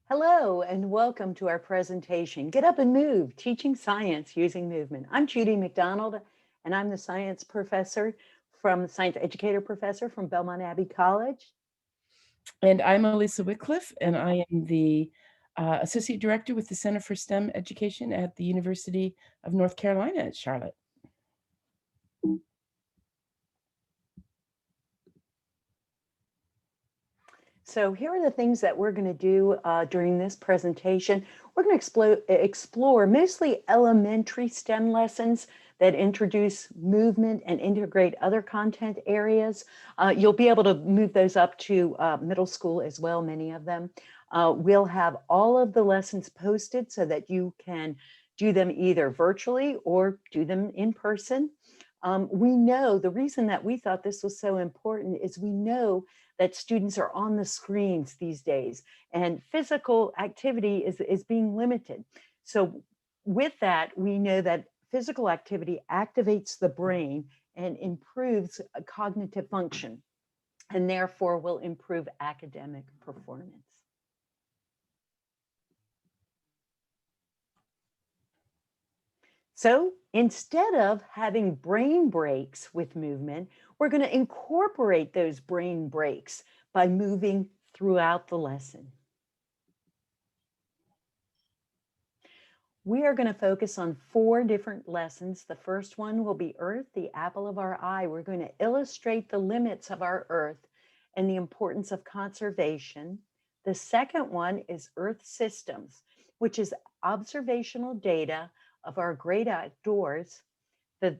Hello and welcome to our presentation, Get Up and Move, Teaching Science Using Movement. I'm Judith McDonald and I'm the science educator professor from Belmont Abbey College. And I'm Alisa Wickliff, and I am the Associate Director with the Center for STEM Education at the University of North Carolina at Charlotte. So here are the things that we're going to do during this presentation. We're going to explore mostly elementary STEM lessons that introduce movement and integrate other content areas. You'll be able to move those up to middle school as well, many of them. We'll have all of the lessons posted so that you can do them either virtually or do them in person. We know the reason that we thought this was so important is we know that students are on the screens these days and physical activity is being limited. So with that, we know that physical activity activates the brain and improves cognitive function and therefore will improve academic performance. So instead of having brain breaks with movement, we're going to incorporate those brain breaks by moving throughout the lesson. We are going to focus on 4 different lessons. The first one will be Earth, the apple of our eye. We're going to illustrate the limits of our Earth and the importance of conservation. The second one is Earth systems, which is observational data of our great outdoors. The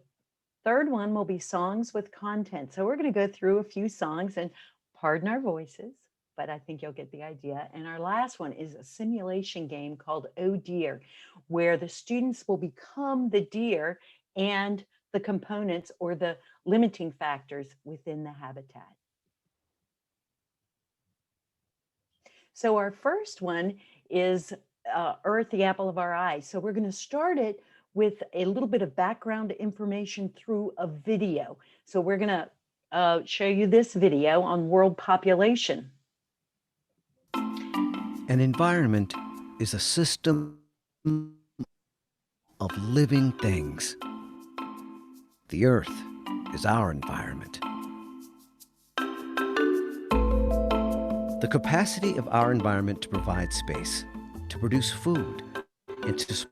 third one will be songs with content. So we're going to go through a few songs and pardon our voices, but I think you'll get the idea. And our last one is a simulation game called Oh Dear, where the students will become the deer and the components or the limiting factors within the habitat. So our first one is Earth, the apple of our eye. So we're going to start it with a little bit of background information through a video. So we're going to show you this video on world population. An environment is a system of living things. The Earth is our environment. The capacity of our environment to provide space, to produce food, and to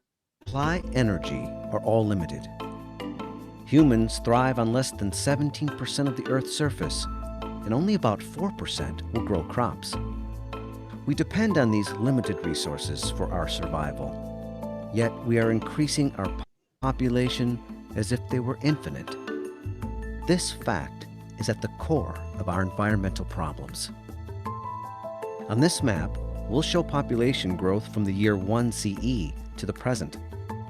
supply energy are all limited. Humans thrive on less than 17% of the Earth's surface, and only about 4% will grow crops. We depend on these limited resources for our survival, yet we are increasing our population as if they were infinite. This fact is at the core of our environmental problems. On this map, we'll show population growth from the year 1 CE to the present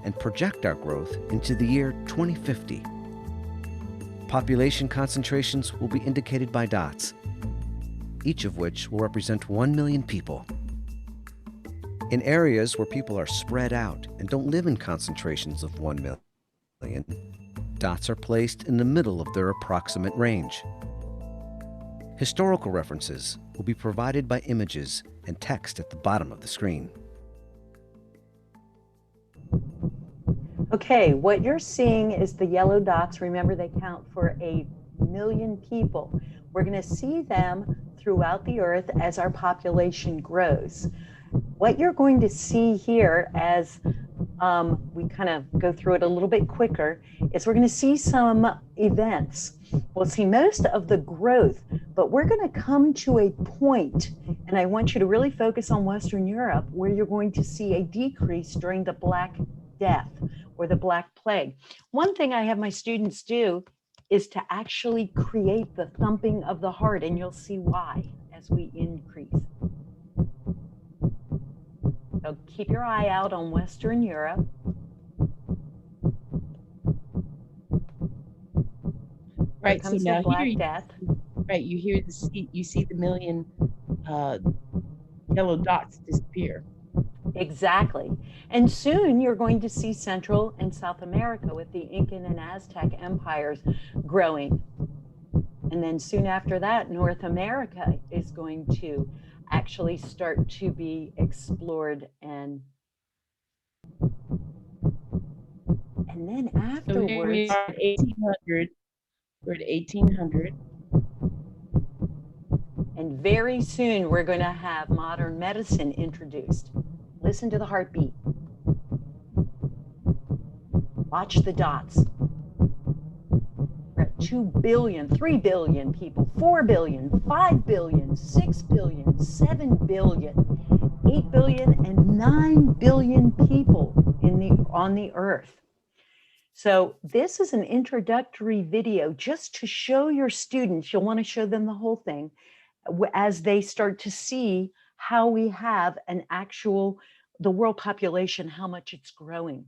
and project our growth into the year 2050. Population concentrations will be indicated by dots, each of which will represent 1 million people. In areas where people are spread out and don't live in concentrations of 1 million, dots are placed in the middle of their approximate range. Historical references will be provided by images and text at the bottom of the screen. Okay, what you're seeing is the yellow dots. Remember, they count for 1 million people. We're going to see them throughout the Earth as our population grows. What you're going to see here as we kind of go through it a little bit quicker is we're going to see some events. We'll see most of the growth, but we're going to come to a point, and I want you to really focus on Western Europe, where you're going to see a decrease during the Black Death or the Black Plague. One thing I have my students do is to actually create the thumping of the heart, and you'll see why as we increase. So keep your eye out on Western Europe. Right, so now Black here, Death. Right, you see the million yellow dots disappear. Exactly. And soon you're going to see Central and South America with the Incan and Aztec empires growing. And then soon after that, North America is going to actually start to be explored. And then So here we afterwards, are at 1800. We're at 1800. and very soon we're going to have modern medicine introduced. Listen to the heartbeat. Watch the dots. We're at 2 billion, 3 billion people, 4 billion, 5 billion, 6 billion, 7 billion, 8 billion, and 9 billion people on the earth. So this is an introductory video just to show your students. You'll want to show them the whole thing as they start to see how we have the world population, how much it's growing.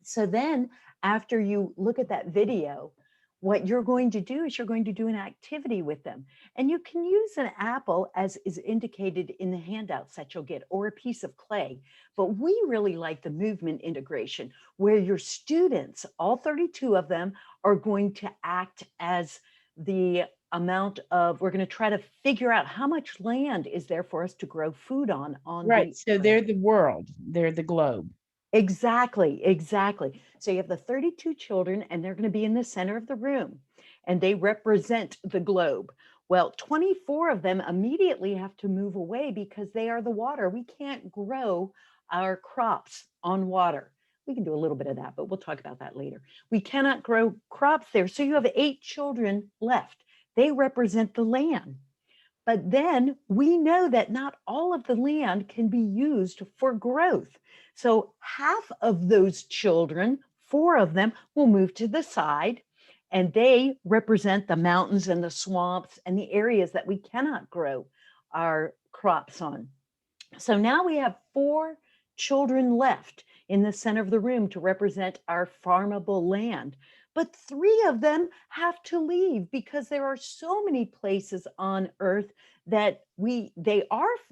So then after you look at that video, what you're going to do is you're going to do an activity with them. And you can use an apple as is indicated in the handouts that you'll get, or a piece of clay. But we really like the movement integration, where your students, all 32 of them, are going to act as the amount of, we're going to try to figure out how much land is there for us to grow food on Right. So they're the world, they're the globe. Exactly, exactly. So you have the 32 children, and they're going to be in the center of the room, and they represent the globe. Well, 24 of them immediately have to move away because they are the water. We can't grow our crops on water. We can do a little bit of that, but we'll talk about that later. We cannot grow crops there. So you have 8 children left. They represent the land. But then we know that not all of the land can be used for growth. So half of those children, 4 of them, will move to the side, and they represent the mountains and the swamps and the areas that we cannot grow our crops on. So now we have 4 children left in the center of the room to represent our farmable land. But 3 of them have to leave because there are so many places on Earth that it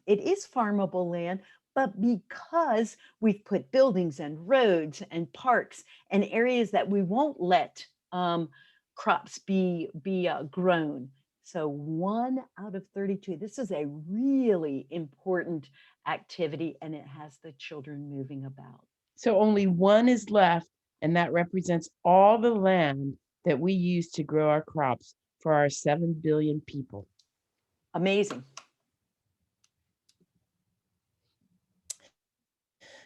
is farmable land, but because we've put buildings and roads and parks and areas that we won't let crops be grown. So 1 out of 32. This is a really important activity, and it has the children moving about. So only 1 is left, and that represents all the land that we use to grow our crops for our 7 billion people. Amazing.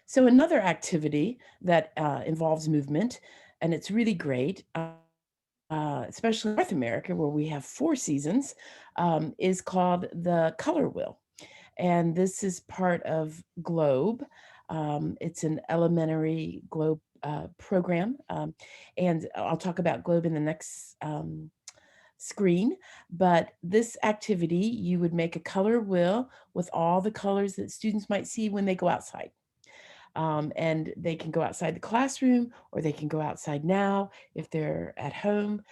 So another activity that involves movement, and it's really great, especially in North America, where we have 4 seasons, is called the color wheel. And this is part of GLOBE. It's an elementary GLOBE program. And I'll talk about GLOBE in the next screen. But this activity, you would make a color wheel with all the colors that students might see when they go outside. And they can go outside the classroom, or they can go outside now. If they're at home,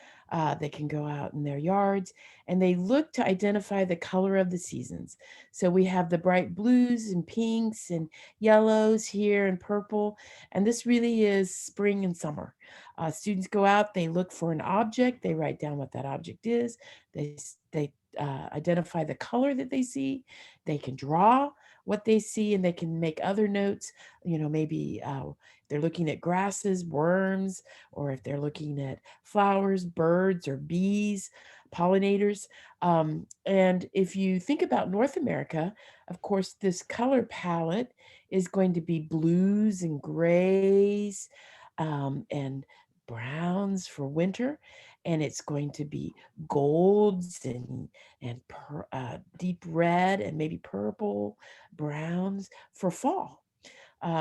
they can go out in their yards, and they look to identify the color of the seasons. So we have the bright blues and pinks and yellows here and purple, and this really is spring and summer. Students go out, they look for an object, they write down what that object is, they identify the color that they see, they can draw what they see, and they can make other notes. Maybe they're looking at grasses, worms, or if they're looking at flowers, birds, or bees, pollinators. And if you think about North America, of course, this color palette is going to be blues and grays and browns for winter, and it's going to be golds and deep red and maybe purple, browns for fall.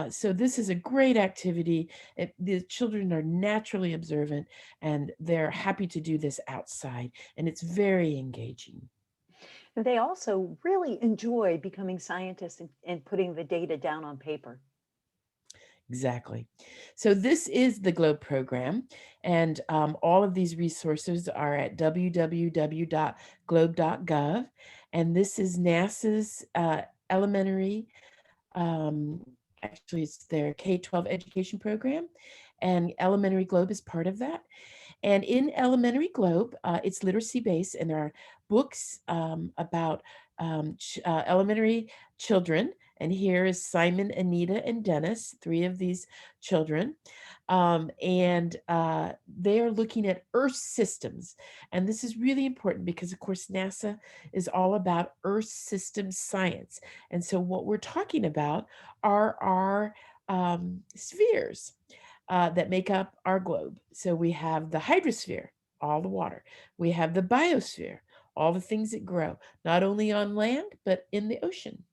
So this is a great activity. The children are naturally observant, and they're happy to do this outside, and it's very engaging. And they also really enjoy becoming scientists and putting the data down on paper. Exactly. So this is the GLOBE program, and all of these resources are at www.globe.gov, and this is NASA's elementary, actually it's their K-12 education program, and Elementary GLOBE is part of that. And in Elementary Globe, it's literacy based, and there are books about elementary children. And here is Simon, Anita, and Dennis, three of these children. And they are looking at Earth systems. And this is really important because, of course, NASA is all about Earth system science. And so what we're talking about are our spheres that make up our globe. So we have the hydrosphere, all the water. We have the biosphere, all the things that grow, not only on land, but in the ocean.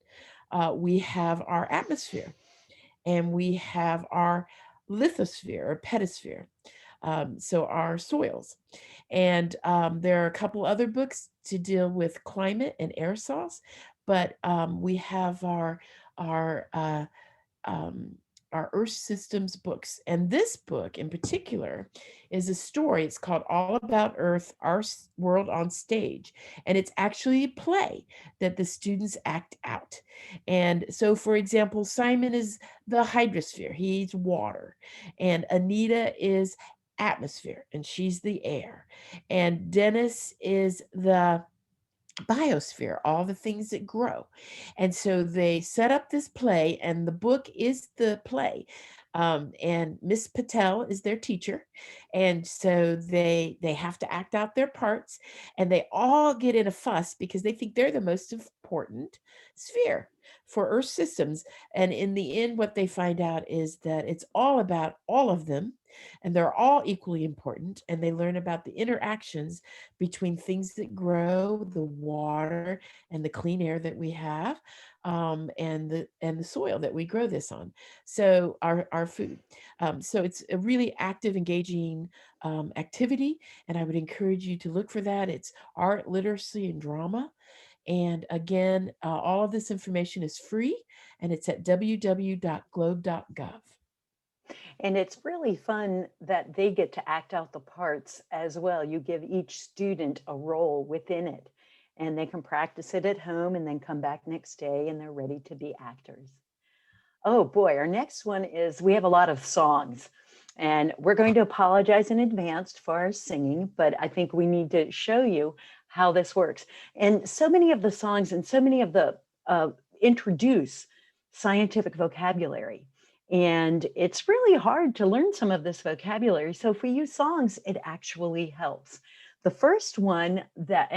We have our atmosphere, and we have our lithosphere or pedosphere, so our soils. And there are a couple other books to deal with climate and aerosols, but we have um, our Earth Systems books. And this book in particular is a story. It's called All About Earth, Our World on Stage. And it's actually a play that the students act out. And so, for example, Simon is the hydrosphere, he's water. And Anita is atmosphere, and she's the air. And Dennis is the biosphere, all the things that grow. And so they set up this play, and the book is the play. And Miss Patel is their teacher. And so they have to act out their parts, and they all get in a fuss because they think they're the most important sphere for Earth systems. And in the end, what they find out is that it's all about all of them, and they're all equally important. And they learn about the interactions between things that grow, the water, and the clean air that we have, and the soil that we grow this on. So our food. So it's a really active, engaging activity, and I would encourage you to look for that. It's art, literacy, and drama. And again, all of this information is free, and it's at www.globe.gov. And it's really fun that they get to act out the parts as well. You give each student a role within it, and they can practice it at home and then come back next day and they're ready to be actors. Oh boy, our next one is, we have a lot of songs, and we're going to apologize in advance for our singing, but I think we need to show you how this works. And so many of the songs and so many of the introduce scientific vocabulary. And it's really hard to learn some of this vocabulary. So if we use songs, it actually helps. The first one that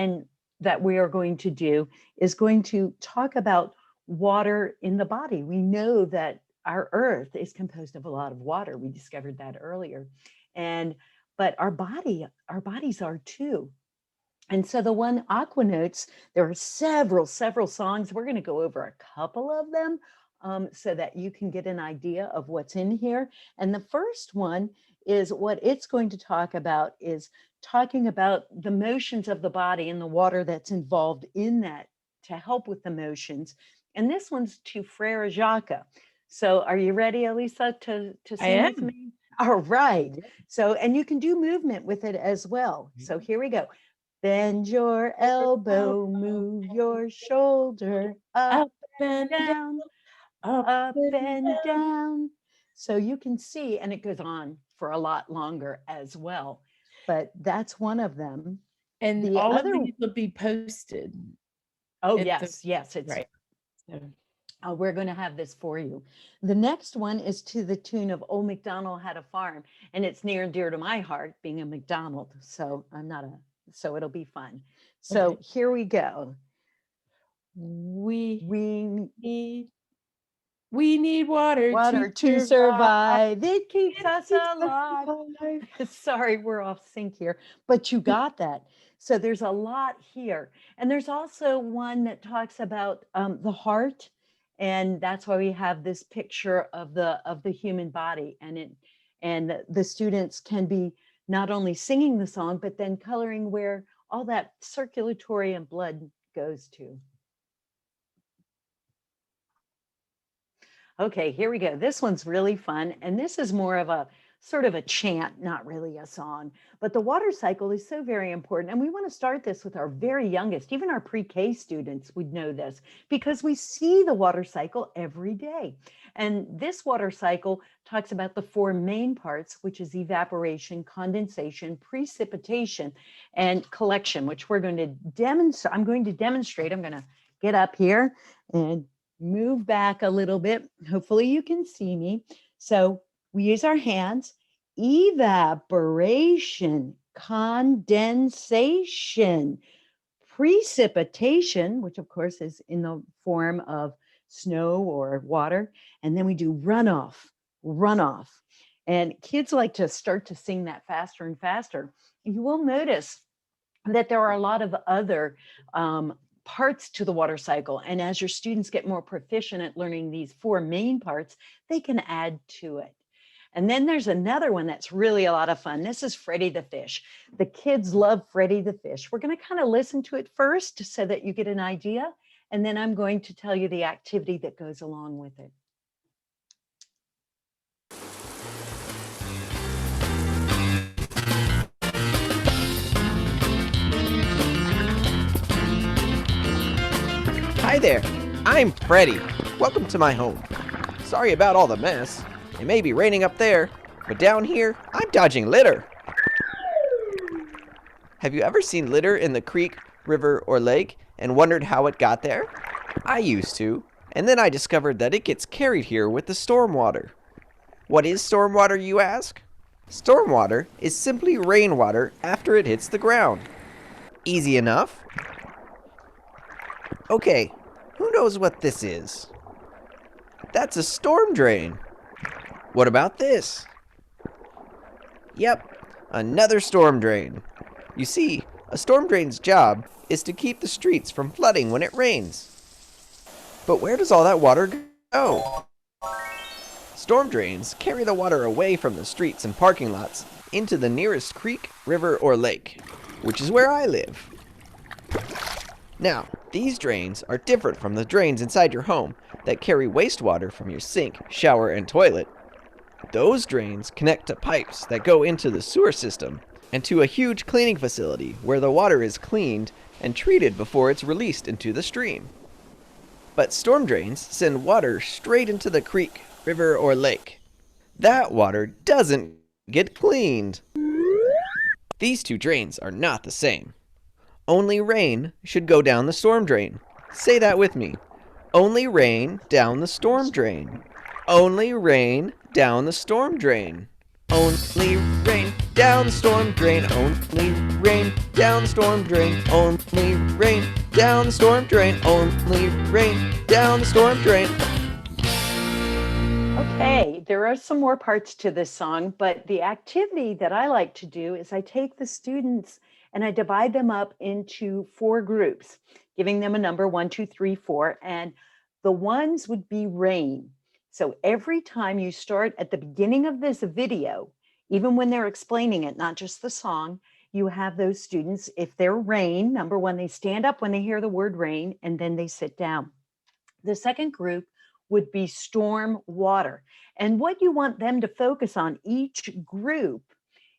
we are going to do is going to talk about water in the body. We know that our earth is composed of a lot of water. We discovered that earlier. But our bodies are too. And so the one Aqua Notes, there are several songs. We're going to go over a couple of them so that you can get an idea of what's in here. And the first one is, what it's going to talk about is talking about the motions of the body and the water that's involved in that to help with the motions. And this one's to Frere Jacques. So are you ready, Alisa, to sing with me? All right. So, and you can do movement with it as well. So here we go. Bend your elbow, move your shoulder, up and down, up and down. So you can see, and it goes on for a lot longer as well, but that's one of them. And the all other, of these will be posted. oh yes, yes, it's right. So. We're going to have this for you. The next one is to the tune of Old McDonald Had a Farm, and it's near and dear to my heart, being a McDonald. So so it'll be fun. So okay. Here we go. We need water to survive. It keeps us alive. Sorry, we're off sync here, but you got that. So there's a lot here. And there's also one that talks about the heart. And that's why we have this picture of the human body. And the students can be not only singing the song, but then coloring where all that circulatory and blood goes to. Okay, here we go. This one's really fun. And this is more of a sort of a chant, not really a song. But the water cycle is so very important. And we want to start this with our very youngest. Even our pre-K students would know this because we see the water cycle every day. And this water cycle talks about the four main parts, which is evaporation, condensation, precipitation, and collection, which we're going to demonstrate. I'm going to demonstrate. I'm going to get up here and move back a little bit. Hopefully you can see me. So we use our hands. Evaporation, condensation, precipitation, which of course is in the form of snow or water, and then we do runoff, runoff. And kids like to start to sing that faster and faster. You will notice that there are a lot of other parts to the water cycle. And as your students get more proficient at learning these four main parts, they can add to it. And then there's another one that's really a lot of fun. This is Freddie the Fish. The kids love Freddie the Fish. We're going to kind of listen to it first so that you get an idea. And then I'm going to tell you the activity that goes along with it. Hi there, I'm Freddie. Welcome to my home. Sorry about all the mess. It may be raining up there, but down here, I'm dodging litter. Have you ever seen litter in the creek, river, or lake and wondered how it got there? I used to, and then I discovered that it gets carried here with the stormwater. What is stormwater, you ask? Stormwater is simply rainwater after it hits the ground. Easy enough. Okay, who knows what this is? That's a storm drain. What about this? Yep, another storm drain. You see, a storm drain's job is to keep the streets from flooding when it rains. But where does all that water go? Storm drains carry the water away from the streets and parking lots into the nearest creek, river, or lake, which is where I live. Now, these drains are different from the drains inside your home that carry wastewater from your sink, shower, and toilet. Those drains connect to pipes that go into the sewer system and to a huge cleaning facility where the water is cleaned and treated before it's released into the stream. But storm drains send water straight into the creek, river, or lake. That water doesn't get cleaned. These two drains are not the same. Only rain should go down the storm drain. Say that with me. Only rain down the storm drain. Only rain down the storm drain. Only rain down the storm drain. Only rain down the storm drain. Only rain down the storm drain. Only rain down the storm drain. Okay, there are some more parts to this song, but the activity that I like to do is I take the students and I divide them up into four groups, giving them a number 1, 2, 3, 4, and the ones would be rain. So every time you start at the beginning of this video, even when they're explaining it, not just the song, you have those students, if they're rain, number 1, they stand up when they hear the word rain, and then they sit down. The second group would be storm water. And what you want them to focus on, each group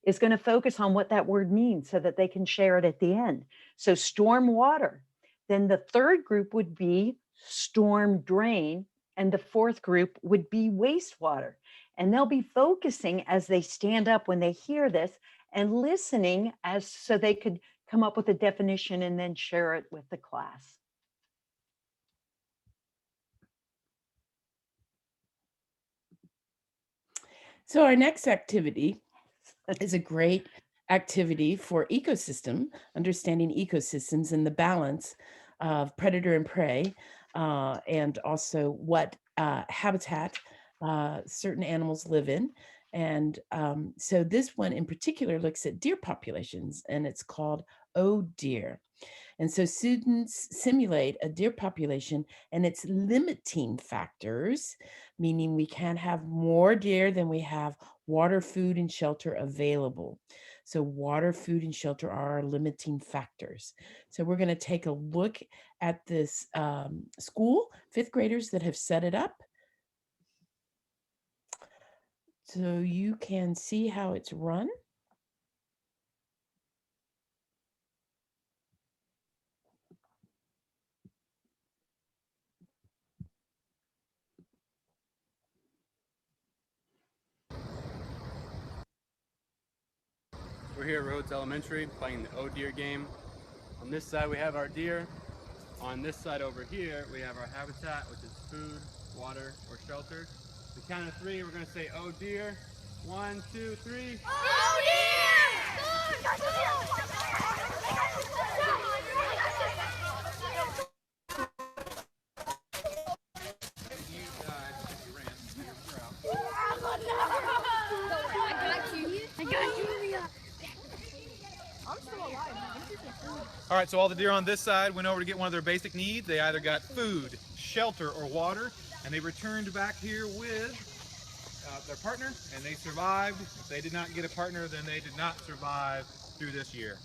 is going to focus on what that word means so that they can share it at the end. So storm water. Then the third group would be storm drain. And the fourth group would be wastewater. And they'll be focusing as they stand up when they hear this and listening as so they could come up with a definition and then share it with the class. So our next activity is a great activity for ecosystem, understanding ecosystems and the balance of predator and prey, and also what habitat certain animals live in. And so this one in particular looks at deer populations, and it's called Oh Deer. And so students simulate a deer population and its limiting factors, meaning we can't have more deer than we have water, food, and shelter available. So water, food, and shelter are our limiting factors. So we're going to take a look at this school, fifth graders that have set it up. so you can see how it's run. We're here at Rhodes Elementary playing the Oh Deer game. On this side we have our deer. On this side over here we have our habitat, which is food, water, or shelter. The count of three, we're going to say Oh Deer. 1, 2, 3. Oh All right, so all the deer on this side went over to get one of their basic needs. They either got food, shelter, or water, and they returned back here with their partner, and they survived. If they did not get a partner, then they did not survive through this year.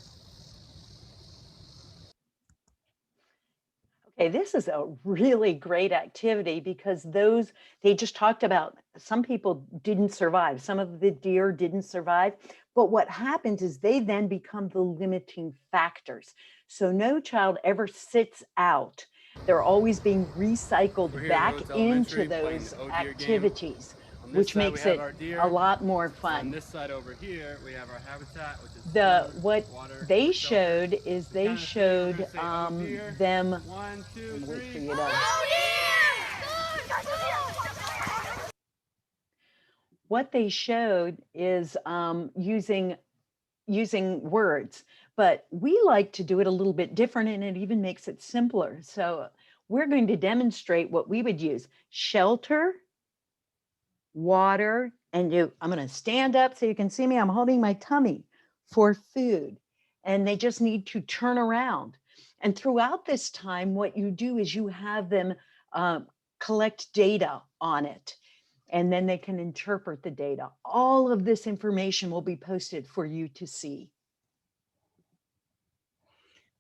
Okay, this is a really great activity because they just talked about some people didn't survive. Some of the deer didn't survive. But what happens is they then become the limiting factors. So no child ever sits out. They're always being recycled We're here at back Rhodes into Elementary playing those the Oh Deer game. activities, On this which side, we makes have it our deer. a lot more On fun. this side over here we have our habitat, which is food, What water, they or shelter. showed is The they count of three, we're showed gonna say Oh Deer. them. 1, 2, Wait for 3. you to. What they showed is using words, but we like to do it a little bit different, and it even makes it simpler. So we're going to demonstrate what we would use: shelter, water, and I'm going to stand up so you can see me. I'm holding my tummy for food, and they just need to turn around. And throughout this time, what you do is you have them collect data on it, and then they can interpret the data. All of this information will be posted for you to see.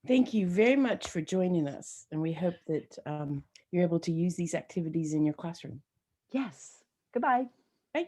Thank you very much for joining us, and we hope that you're able to use these activities in your classroom. Yes. Goodbye. Bye.